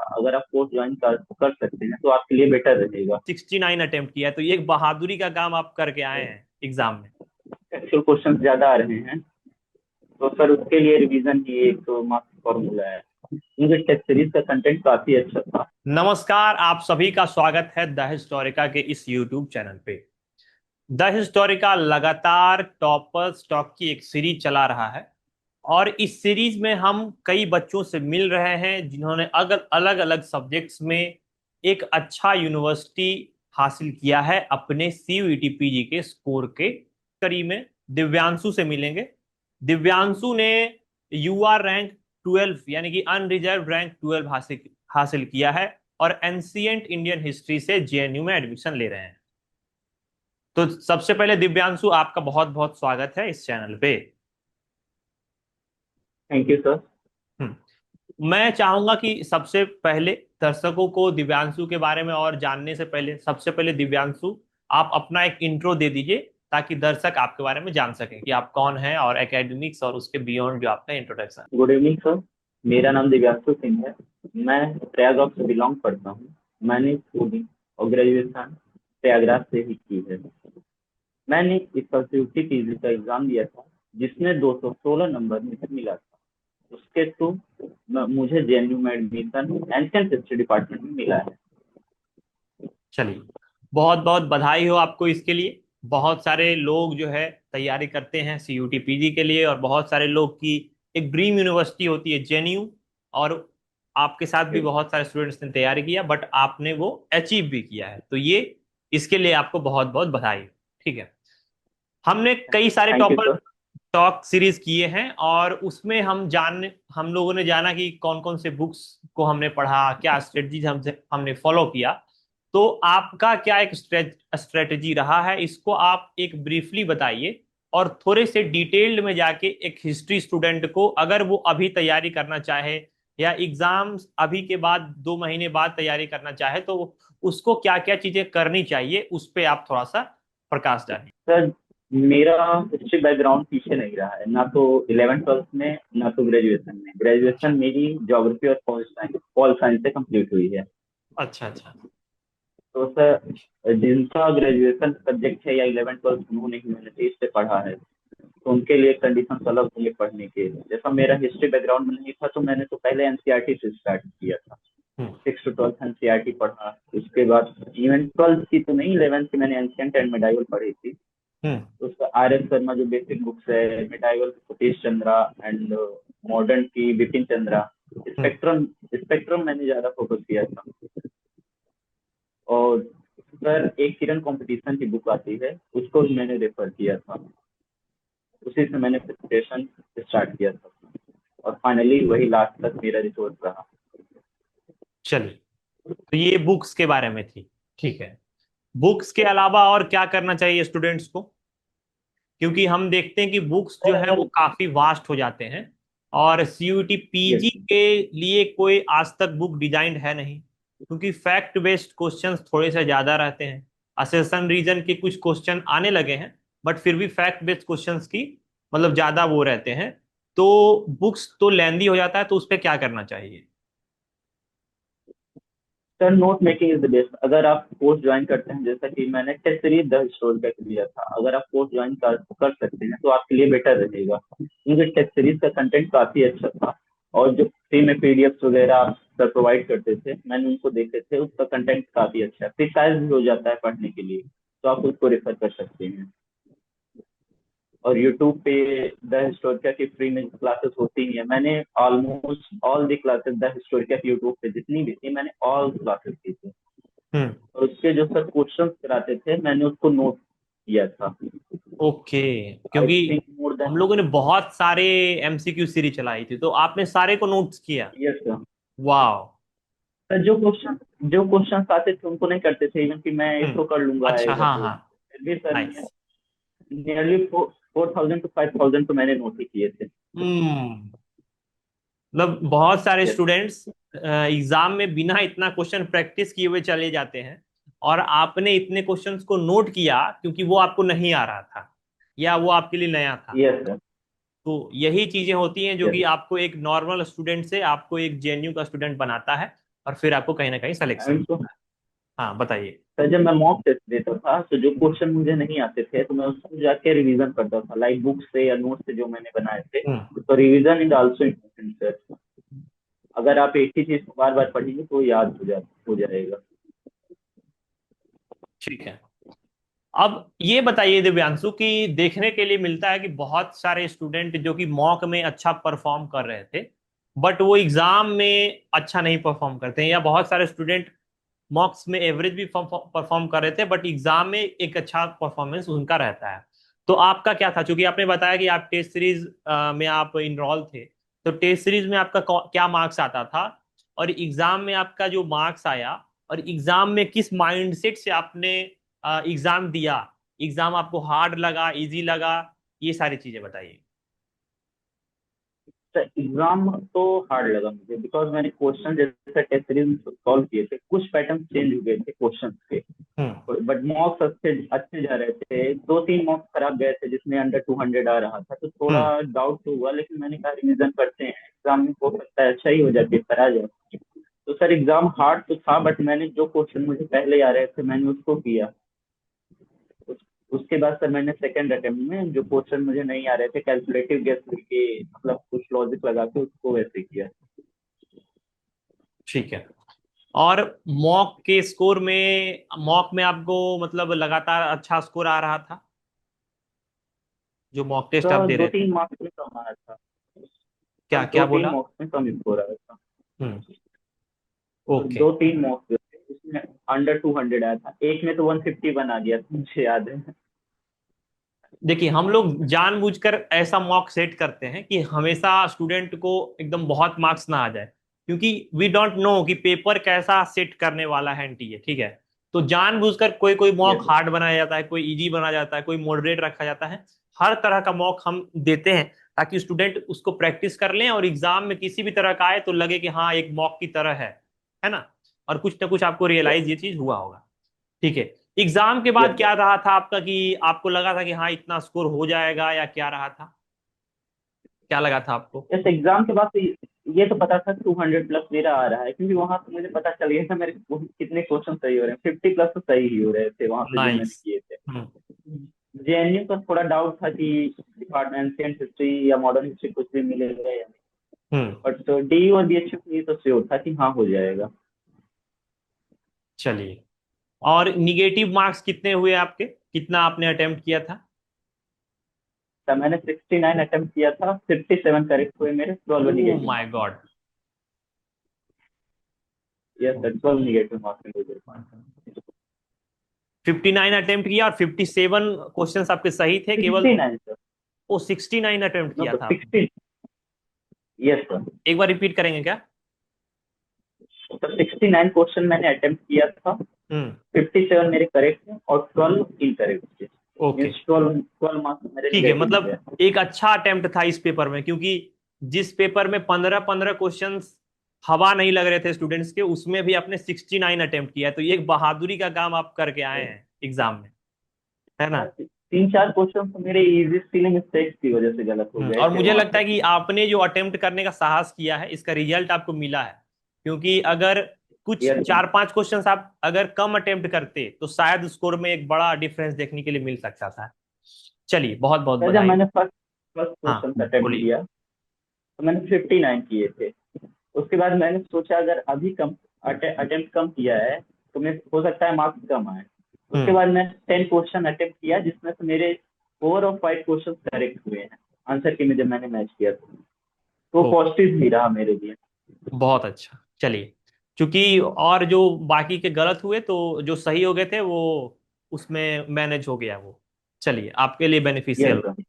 अगर आप course join कर सकते हैं तो आपके लिए बेटर रहेगा। 69 अटेम्प्ट किया है, तो ये एक बहादुरी का काम आप करके आए हैं एग्जाम में। एक्चुअल क्वेश्चन ज्यादा आ रहे हैं, तो सर उसके लिए रिवीजन ही एक मास्टर फॉर्मूला है। मुझे टेस्ट सीरीज का कंटेंट काफी अच्छा था। नमस्कार, आप सभी का स्वागत है द हिस्टोरिका के इस यूट्यूब चैनल पे। द हिस्टोरिका लगातार टॉपर स्टॉक की एक सीरीज चला रहा है, और इस सीरीज में हम कई बच्चों से मिल रहे हैं जिन्होंने अगर अलग अलग सब्जेक्ट्स में एक अच्छा यूनिवर्सिटी हासिल किया है अपने सीयूईटी पीजी के स्कोर के करीब में। दिव्यांशु से मिलेंगे। दिव्यांशु ने यूआर रैंक 12 यानी कि अनरिजर्व रैंक 12 हासिल हासिल किया है, और एंशियंट इंडियन हिस्ट्री से जेएनयू में एडमिशन ले रहे हैं। तो सबसे पहले दिव्यांशु, आपका बहुत बहुत स्वागत है इस चैनल पे। Thank you sir. मैं चाहूंगा कि सबसे पहले दर्शकों को दिव्यांशु के बारे में और जानने से पहले, सबसे पहले दिव्यांशु आप अपना एक इंट्रो दे दीजिए, ताकि दर्शक आपके बारे में जान सकें कि आप कौन हैं और एकेडमिक्स और उसके बियॉन्ड जो आपका इंट्रोडक्शन। Good evening sir. मेरा नाम दिव्यांशु सिंह है। मैं प्रयागराज से बिलोंग करता हूँ। मैंने स्कूलिंग और ग्रेजुएशन प्रयागराज से ही की है। मैंने इस पीजी का एग्जाम दिया था, जिसमें 216 नंबर मुझे मिला था। उसके थ्रू मुझे जेएनयू में एडमिशन एंशियंट हिस्ट्री डिपार्टमेंट में मिला है। चलिए, बहुत बहुत बधाई हो आपको इसके लिए। बहुत सारे लोग जो है तैयारी करते हैं सीयूटी पीजी के लिए, और बहुत सारे लोग की एक ड्रीम यूनिवर्सिटी होती है जेएनयू, और आपके साथ भी बहुत सारे स्टूडेंट्स ने तैयारी किया, बट आपने वो अचीव भी किया है, तो ये इसके लिए आपको बहुत बहुत बधाई हो। ठीक है। हमने कई सारे thank you topper sir. Talk series किए हैं, और उसमें हम लोगों ने जाना कि कौन कौन से बुक्स को हमने पढ़ा, क्या स्ट्रेटजीज हमने फॉलो किया। तो आपका क्या एक स्ट्रेटजी रहा है, इसको आप एक ब्रीफली बताइए, और थोड़े से डिटेल्ड में जाके एक हिस्ट्री स्टूडेंट को अगर वो अभी तैयारी करना चाहे, या एग्जाम्स अभी के बाद 2 महीने बाद तैयारी करना चाहे, तो उसको क्या क्या चीजें करनी चाहिए, उस पर आप थोड़ा सा प्रकाश डालिए। सर, मेरा हिस्ट्री बैकग्राउंड पीछे नहीं रहा है, ना तो 11th 12th में, ना तो ग्रेजुएशन में। अच्छा, ग्रेजुएशन मेरी ज्योग्राफी और पॉल साइंस से कंप्लीट हुई है। अच्छा, अच्छा। तो सर, जिनका ग्रेजुएशन सब्जेक्ट है या 11th 12th उन्होंने ह्यूमैनिटीज से पढ़ा है, तो उनके लिए कंडीशन अलग होंगे पढ़ने के। जैसा मेरा हिस्ट्री बैकग्राउंड में नहीं था, तो मैंने तो पहले एनसीईआरटी से स्टार्ट किया था। हम्म। 6 to 12 एनसीईआरटी पढ़ा। उसके बाद इवन 12th की तो नहीं, 11th की मैंने एंशियंट एंड मेडाइवल पढ़ी थी। हम्म। तो उसका आर एस शर्मा जो बेसिक बुक्स है, medieval Satish Chandra and modern की बिपिन चंद्रा, हम्म। स्पेक्ट्रम स्पेक्ट्रम मैंने ज्यादा फोकस किया था। और सर, एक किरण कंपटीशन की बुक आती है, उसको भी मैंने रेफर किया था। उसी से मैंने प्रिपरेशन स्टार्ट किया था, और फाइनली वही लास्ट तक मेरा रिसोर्स रहा। चलिए, तो ये बुक्स के बारे में थी। ठीक है। बुक्स के अलावा और क्या करना चाहिए स्टूडेंट्स को? क्योंकि हम देखते हैं कि बुक्स जो सर है वो अगर काफी वास्ट हो जाते हैं, और सीयूटी यस पीजी के लिए कोई आज तक बुक डिजाइंड है नहीं, क्योंकि फैक्ट बेस्ड क्वेश्चंस थोड़े से ज्यादा रहते हैं। असेसन रीजन के कुछ क्वेश्चन आने लगे हैं, बट फिर भी फैक्ट बेस्ड क्वेश्चंस की मतलब ज्यादा वो रहते हैं। तो बुक्स तो लेंदी हो जाता है, तो उस पर क्या करना चाहिए? Sir, note making is the best. अगर आप कोर्स ज्वाइन करते हैं, जैसा कि मैंने टेस्ट सीरीज द स्टोर का लिया था, अगर आप कोर्स ज्वाइन कर सकते हैं तो आपके लिए बेटर रहेगा। मुझे टेस्ट सीरीज का कंटेंट काफी अच्छा था। और जो फ्री में पीडीएफ वगैरह आप सर प्रोवाइड करते थे, मैंने उनको देखे थे, उसका कंटेंट काफी अच्छा है, प्रिसाइज भी हो जाता है पढ़ने के लिए। तो आप उसको रेफर कर सकते हैं। और यूट्यूब पे द हिस्टोरिका की फ्री में क्लासेस होती ही है। मैंने almost all the classes the Historica की यूट्यूब पे जितनी भी थी, मैंने ऑल क्लासेस की थी। हम्म। और उसके जो सर क्वेश्चंस कराते थे, मैंने उसको नोट किया था। ओके। आई क्योंकि थिंक मोर हम देन। लोगों ने बहुत सारे एमसीक्यू सीरीज चलाई थी, तो आपने सारे को नोट्स किया? Yes sir. वाह। सर, जो क्वेश्चन आते थे उनको नहीं करते थे, इवन कि मैं हम्म। इसको कर लूंगा अच्छा, आएगा हाँ तो। हाँ। फिर भी सर, नाइस। नियरली 4,000 to 5,000 तो मैंने नोट ही किए थे। हम्म। मतलब बहुत सारे यस। स्टूडेंट्स एग्जाम में बिना इतना क्वेश्चन प्रैक्टिस किए हुए चले जाते हैं, और आपने इतने क्वेश्चंस को नोट किया क्योंकि वो आपको नहीं आ रहा था, या वो आपके लिए नया था। Yes sir. तो यही चीजें होती हैं जो यस। कि आपको एक नॉर्मल स्टूडेंट से आपको एक जेएनयू का स्टूडेंट बनाता है। और फिर आपको कहीं ना कहीं सिलेक्शन। एंड तो हाँ बताइए। सर, जब मैं मॉक टेस्ट देता था तो जो क्वेश्चन मुझे नहीं आते थे तो मैं उसको जाके रिवीजन करता था, लाइक बुक से या नोट से जो मैंने बनाए थे। हम्म। तो revision is also important sir. अगर आप एक ही चीज को बार बार पढ़ेंगे तो याद हो जाएगा। ठीक है। अब ये बताइए दिव्यांशु कि देखने के लिए मिलता है कि बहुत सारे स्टूडेंट जो कि मॉक में अच्छा परफॉर्म कर रहे थे, बट वो एग्जाम में अच्छा नहीं परफॉर्म करते हैं, या बहुत सारे स्टूडेंट मॉक्स में एवरेज भी परफॉर्म कर रहे थे बट एग्जाम में एक अच्छा परफॉर्मेंस उनका रहता है। तो आपका क्या था, क्योंकि आपने बताया कि आप टेस्ट सीरीज में आप इनरोल थे, तो टेस्ट सीरीज में आपका क्या मार्क्स आता था, और एग्जाम में आपका जो मार्क्स आया, और एग्जाम में किस माइंडसेट से आपने एग्जाम दिया, एग्जाम आपको हार्ड लगा, इजी लगा, ये सारी चीजें बताइए। सर एग्जाम तो हार्ड लगा मुझे, बिकॉज मैंने क्वेश्चन जैसे टेस्ट सीरीज में सॉल्व किए थे, कुछ पैटर्न चेंज हो गए थे क्वेश्चन के। हम्म। बट मॉक्स अच्छे अच्छे जा रहे थे, दो तीन मॉक्स खराब गए थे जिसमें अंडर 200 आ रहा था, तो थोड़ा हम्म। डाउट तो हुआ, लेकिन मैंने कहा रिवीजन करते हैं, एग्जाम में हो सकता है अच्छा ही हो जाए, पेपर आ जाए। तो सर एग्जाम हार्ड तो था, बट मैंने जो क्वेश्चन मुझे पहले आ रहे थे मैंने उसको किया। उस, उसके बाद सर मैंने सेकंड अटेम्प्ट में जो क्वेश्चन मुझे नहीं आ रहे थे, कैलकुलेटिव गेस करके, मतलब कुछ लॉजिक लगा के उसको वैसे किया। ठीक है। और मॉक के स्कोर में, मॉक में आपको मतलब लगातार अच्छा स्कोर आ रहा था जो मॉक टेस्ट तो आप दे दो रहे थे? तीन मार्क्स में कम आया था। क्या सर क्या दो तीन बोला? मार्क्स में कम हो रहा था। हम्म। तो ओके। दो तीन मॉक्स जो थे उसमें अंडर 200 आया था, एक में तो 151 आ गया था, मुझे याद है। देखिए, हम लोग जानबूझकर ऐसा मॉक सेट करते हैं कि हमेशा स्टूडेंट को एकदम बहुत मार्क्स ना आ जाए, क्योंकि वी डोंट नो कि पेपर कैसा सेट करने वाला है एनटीए, ठीक है। तो जानबूझकर कोई कोई मॉक यस हार्ड बनाया जाता है, कोई इजी बनाया जाता है, कोई मॉडरेट रखा जाता है। हर तरह का मॉक हम देते हैं ताकि स्टूडेंट उसको प्रैक्टिस कर लें और एग्जाम में किसी भी तरह का आए तो लगे कि हाँ एक मॉक की तरह है ना। और कुछ ना कुछ आपको यस रियलाइज ये चीज हुआ होगा। ठीक है। एग्जाम के बाद यस क्या रहा था आपका, कि आपको लगा था कि हाँ इतना स्कोर हो जाएगा, या क्या रहा था, क्या लगा था आपको? यस एग्जाम के बाद तो ये तो पता था 200 प्लस मेरा आ रहा है, क्योंकि वहां से मुझे पता चल गया था मेरे कितने क्वेश्चन सही हो रहे हैं, 50 प्लस तो सही ही हो रहे थे वहां पे जो मैंने नाइस। किए थे। हम्म। जेएनयू का थोड़ा डाउट था कि डिपार्टमेंट एंशियंट हिस्ट्री या मॉडर्न हिस्ट्री कुछ भी मिलेगा या नहीं, हम्म। बट तो डी और बीएचयू के लिए तो श्योर था कि हाँ हो जाएगा। चलिए। और निगेटिव मार्क्स कितने हुए आपके, कितना आपने अटेम्प्ट किया था? तो मैंने 69 अटेम्प्ट किया था, 57 करेक्ट हुए मेरे, 12 oh negative my marks. God. Yes sir, 12 negative marks मुझे। 59 अटेम्प्ट किया और 57 क्वेश्चन आपके सही थे केवल? 69 सर। ओ 69 अटेम्प्ट नो किया सर, था आपने? 16। Yes sir. एक बार रिपीट करेंगे क्या? सर 69 क्वेश्चन मैंने अटेम्प्ट किया था, हम्म। 57 मेरे करेक्ट थे और 12 इनकरेक्ट थे। ओके। मीन्स 12 मार्क्स मेरे ठीक है, निगेटिव में मतलब गए। एक अच्छा अटेम्प्ट था इस पेपर में, क्योंकि जिस पेपर में 15-15 क्वेश्चंस हवा नहीं लग रहे थे स्टूडेंट्स के, उसमें भी आपने 69 अटेम्प्ट किया है, तो ये एक बहादुरी का काम आप करके आए हैं एग्जाम में, है ना। तीन चार क्वेश्चन तो मेरे इजी स्पेलिंग मिस्टेक्स की वजह से गलत हो गए और थे मुझे वहां लगता पे। है कि आपने जो अटेम्प्ट करने का साहस किया है इसका रिजल्ट आपको मिला है, क्योंकि अगर कुछ यस सर। 4-5 क्वेश्चंस आप अगर कम अटेम्प्ट करते तो शायद स्कोर में एक बड़ा डिफरेंस देखने के लिए मिल सकता था। चलिए, बहुत बहुत सर जब बधाई। मैंने फर्स्ट फर्स्ट हाँ क्वेश्चन अटेम्प्ट बोलिए। किया तो मैंने 59 किए थे। उसके बाद मैंने सोचा अगर अभी कम अटेम्प्ट कम किया है तो मैं हो सकता है मार्क्स कम आए। उसके हम्म। बाद मैं 10 क्वेश्चन अटेम्प्ट किया, जिसमें से मेरे 4 और 5 क्वेश्चन करेक्ट हुए हैं आंसर की में जब मैंने मैच किया तो ओ, पॉजिटिव भी रहा मेरे लिए। बहुत अच्छा। चलिए, क्योंकि और जो बाकी के गलत हुए तो जो सही हो गए थे वो उसमें मैनेज हो गया वो। चलिए, आपके लिए यस बेनिफिशियल। सर।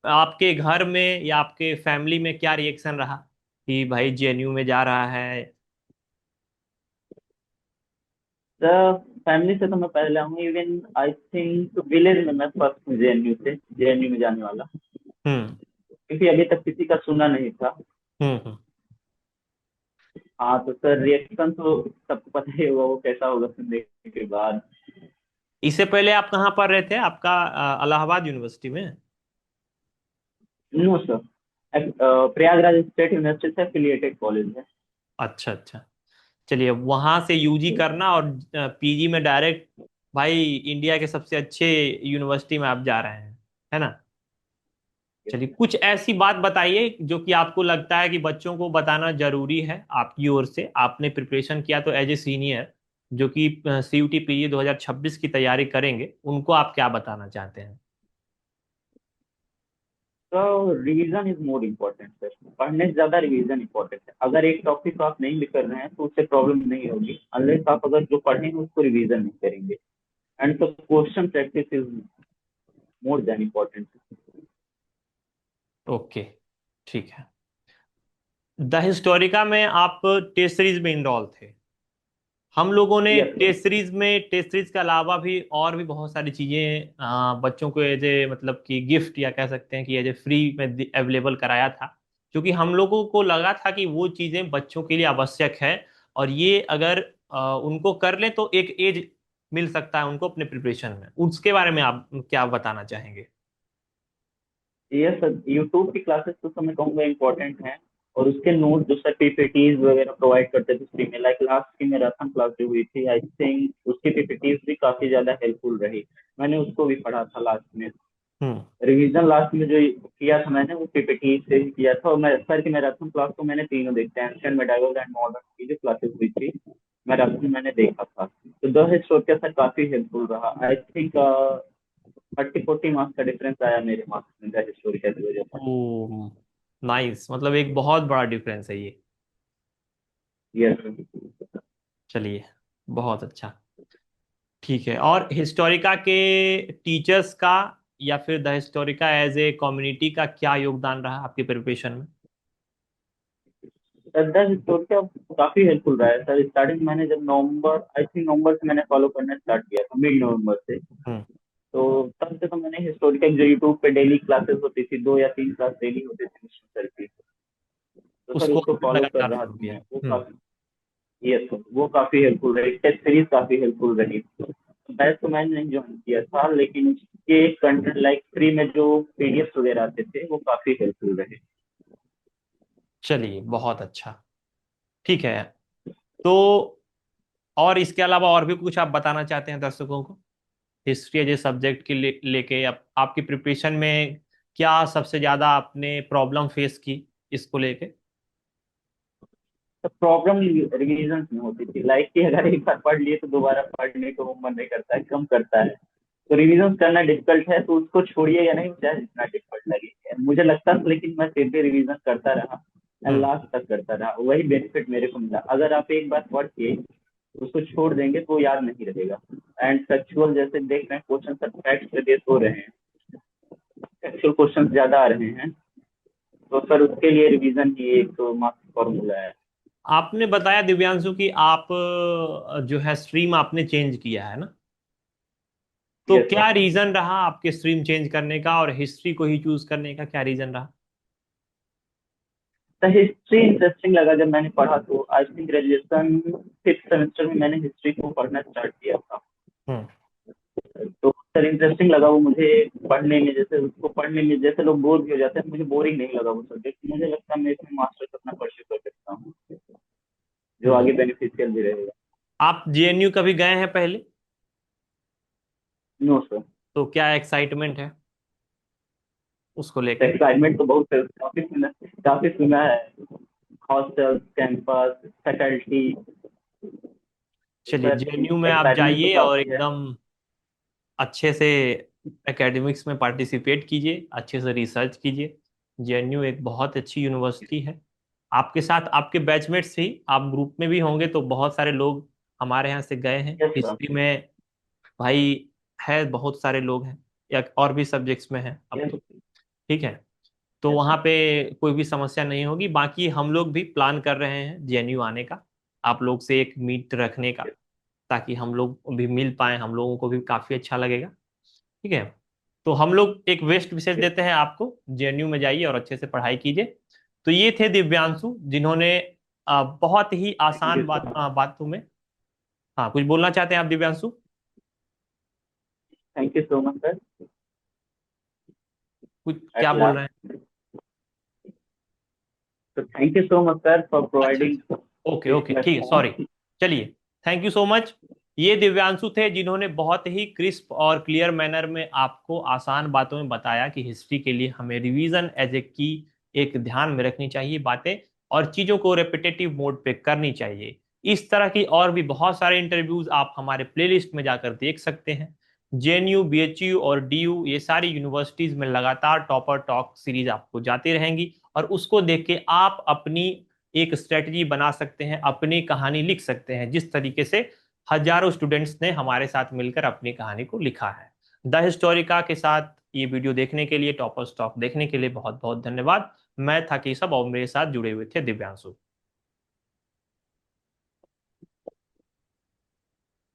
आपके घर में या आपके फैमिली में क्या रिएक्शन रहा कि भाई जेएनयू में जा रहा है? सर फैमिली से तो मैं पहले आऊँ, इवन आई थिंक विलेज में मैं फर्स्ट हूँ जेएनयू से, जेएनयू में जाने वाला, हम्म। क्योंकि अभी तक किसी का सुना नहीं था। हम्म। हाँ तो सर रिएक्शन तो सबको पता ही होगा वो कैसा होगा सुनने के बाद। इससे पहले आप कहाँ पढ़ रहे थे, आपका इलाहाबाद यूनिवर्सिटी में? No sir, Prayagraj state university से एफिलिएटेड कॉलेज है। अच्छा अच्छा। चलिए, वहां से यूजी करना और पीजी में डायरेक्ट भाई इंडिया के सबसे अच्छे यूनिवर्सिटी में आप जा रहे हैं, है ना। चलिए, कुछ ऐसी बात बताइए जो कि आपको लगता है कि बच्चों को बताना जरूरी है, आपकी ओर से आपने प्रिपरेशन किया तो एज ए सीनियर जो कि सीयूटी पीजी 2026 की तैयारी करेंगे, उनको आप क्या बताना चाहते हैं। तो revision is more important sir. पढ़ने से ज्यादा रिवीजन इम्पोर्टेंट है। अगर एक टॉपिक को आप नहीं भी कर रहे हैं तो उससे प्रॉब्लम नहीं होगी, अनलेस आप अगर जो पढ़े हैं उसको रिवीजन नहीं करेंगे। एंड तो question practice is more than important. Okay, ठीक है। द हिस्टोरिका में आप टेस्ट सीरीज में इनरोल थे। हम लोगों ने यस सर। टेस्ट सीरीज के अलावा भी और भी बहुत सारी चीजें बच्चों को एज ए मतलब कि गिफ्ट या कह सकते हैं कि एज ए फ्री में अवेलेबल कराया था, क्योंकि हम लोगों को लगा था कि वो चीजें बच्चों के लिए आवश्यक है, और ये अगर उनको कर लें तो एक एज मिल सकता है उनको अपने प्रिपरेशन में। उसके बारे में आप क्या बताना चाहेंगे। यस सर, यूट्यूब की क्लासेस तो मैं कहूँगा इम्पोर्टेंट हैं। और उसके नोट जो सर पीपीटीज वगैरह प्रोवाइड करते थे फ्री में, लाइक लास्ट की मैराथन क्लास जो हुई थी, आई थिंक उसकी पीपीटीज भी काफी ज्यादा हेल्पफुल रही। मैंने उसको भी पढ़ा था लास्ट में। हम्म। रिवीजन लास्ट में जो किया था मैंने वो पीपीटी से ही किया था। और मैं सर की मैराथन क्लास को मैंने तीनों देखते हैं, एंशियंट मेडाइवल एंड मॉडर्न की जो क्लासेस हुई थी मैराथन मैंने देखा था। तो द हिस्टोरिया सर काफी हेल्पफुल रहा। आई थिंक 30-40 मार्क्स का डिफरेंस आया मेरे मार्क्स में द हिस्टोरिया की वजह से। ओ, नाइस, मतलब एक बहुत बड़ा डिफरेंस है ये। यस। चलिए, बहुत अच्छा। ठीक है, और हिस्टोरिका के टीचर्स का या फिर the historica as a community का क्या योगदान रहा आपके प्रिपरेशन में। द हिस्टोरिया काफी हेल्पफुल रहा है सर। स्टार्टिंग मैंने जब नवंबर, आई थिंक नवंबर से मैंने फॉलो करना स्टार्ट किया था, मिड नवंबर से। हम्म। तो तब से तो मैंने हिस्टोरिकल जो यूट्यूब पे डेली क्लासेस होती थी, 2 या 3 क्लास डेली होती थी सर की, तो सर उसको उसको आपने फॉलो कर लगातार रहा फॉलो था किया। मैं। वो हम्म। काफी, यस सर, वो काफी हेल्पफुल रही। टेस्ट सीरीज काफी हेल्पफुल रही। बैच तो मैंने नहीं ज्वाइन किया था, लेकिन उसके कंटेंट लाइक फ्री में जो पीडीएफ वगैरह आते थे वो काफी हेल्पफुल रहे। चलिए, बहुत अच्छा। ठीक है, तो और इसके अलावा और भी कुछ आप बताना चाहते हैं दर्शकों को, हिस्ट्री एज ए सब्जेक्ट के लेके आपकी प्रिपरेशन में क्या सबसे ज्यादा आपने प्रॉब्लम फेस की इसको लेके। तो प्रॉब्लम रिविजन में होती थी, लाइक कि अगर एक बार पढ़ लिए तो दोबारा पढ़ने को वो मन नहीं करता है, कम करता है। तो रिविजन करना डिफिकल्ट है, तो उसको छोड़िए या नहीं, चाहे जितना डिफिकल्ट लगे मुझे लगता था, लेकिन मैं फिर भी रिविजन करता रहा एंड हम्म। लास्ट तक करता रहा। वही बेनिफिट मेरे को मिला। अगर आप एक बार पढ़ के उसको छोड़ देंगे तो याद नहीं रहेगा। एंड फैक्चुअल जैसे देख रहे हैं क्वेश्चन सर फैक्ट पे बेस हो रहे हैं, फैक्चुअल क्वेश्चन ज्यादा आ रहे हैं, तो सर उसके लिए रिवीजन ही एक मास्टर फॉर्मूला है। आपने बताया दिव्यांशु कि आप जो है स्ट्रीम आपने चेंज किया है ना, तो यस क्या सर। रीजन रहा आपके स्ट्रीम चेंज करने का और हिस्ट्री को ही चूज करने का, क्या रीजन रहा। तो हिस्ट्री इंटरेस्टिंग लगा जब मैंने पढ़ा। तो I think graduation 5th semester में मैंने हिस्ट्री को पढ़ना स्टार्ट किया था। हम्म। तो सर इंटरेस्टिंग लगा वो मुझे। पढ़ने में जैसे उसको पढ़ने में जैसे लोग बोर भी हो जाते हैं, मुझे बोरिंग नहीं लगा वो सब्जेक्ट। मुझे लगता है मैं इसमें मास्टर्स अपना परस्यू कर सकता हूँ, जो हम्म। आगे बेनिफिशियल भी रहेगा। आप जेएनयू कभी गए हैं पहले, नो सर। तो क्या एक्साइटमेंट है उसको लेके। एक्साइटमेंट तो बहुत है, काफी सुना है। हॉस्टल, कैंपस, फैकल्टी, तो चलिए, सर जेएनयू में आप एक्साइटमेंट तो जाइए और काफी है। एकदम अच्छे से एकेडमिक्स में पार्टिसिपेट कीजिए, अच्छे से रिसर्च कीजिए। जेएनयू एक बहुत अच्छी यूनिवर्सिटी है। आपके साथ आपके बैचमेट्स ही आप ग्रुप में भी होंगे, तो बहुत सारे लोग हमारे यहाँ से गए हैं यस सर। हिस्ट्री में भाई, है बहुत सारे लोग हैं, या और भी सब्जेक्ट्स में हैं अब यस। तो। ठीक है, तो यस वहाँ सर। पे कोई भी समस्या नहीं होगी। बाकी हम लोग भी प्लान कर रहे हैं जेएनयू आने का, आप लोग से एक मीट रखने का, ताकि हम लोग भी मिल पाए, हम लोगों को भी काफ़ी अच्छा लगेगा। ठीक है, तो हम लोग एक वेस्ट विशेष देते हैं आपको, जेएनयू में जाइए और अच्छे से पढ़ाई कीजिए। तो ये थे दिव्यांशु, जिन्होंने बहुत ही थैंक यू आसान सर। बातों में। हाँ, कुछ बोलना चाहते हैं आप Divyanshu. Thank you so much sir. कुछ क्या एट बोल रहे हैं। लास्ट, तो thank you so much sir for अच्छा प्रोवाइडिंग अच्छा, ओके दिस ओके, ठीक है, प्लेटफॉर्म। सॉरी। चलिए, थैंक यू सो मच। ये दिव्यांशु थे जिन्होंने बहुत ही क्रिस्प और क्लियर मैनर में आपको आसान बातों में बताया कि हिस्ट्री के लिए हमें रिवीजन एज ए की एक ध्यान में रखनी चाहिए बातें, और चीजों को रेपिटेटिव मोड पे करनी चाहिए। इस तरह की और भी बहुत सारे इंटरव्यूज आप हमारे प्लेलिस्ट में जाकर देख सकते हैं। जेएनयू, बीएचयू और डीयू, ये सारी यूनिवर्सिटीज में लगातार टॉपर टॉक सीरीज आपको जाती रहेंगी, और उसको देख के आप अपनी एक स्ट्रेटजी बना सकते हैं, अपनी कहानी लिख सकते हैं, जिस तरीके से हजारों स्टूडेंट्स ने हमारे साथ मिलकर अपनी कहानी को लिखा है। द हिस्टोरिका के साथ ये वीडियो देखने के लिए, टॉपर स्टॉक देखने के लिए बहुत बहुत धन्यवाद। मैं था केशव और मेरे साथ जुड़े हुए थे दिव्यांशु।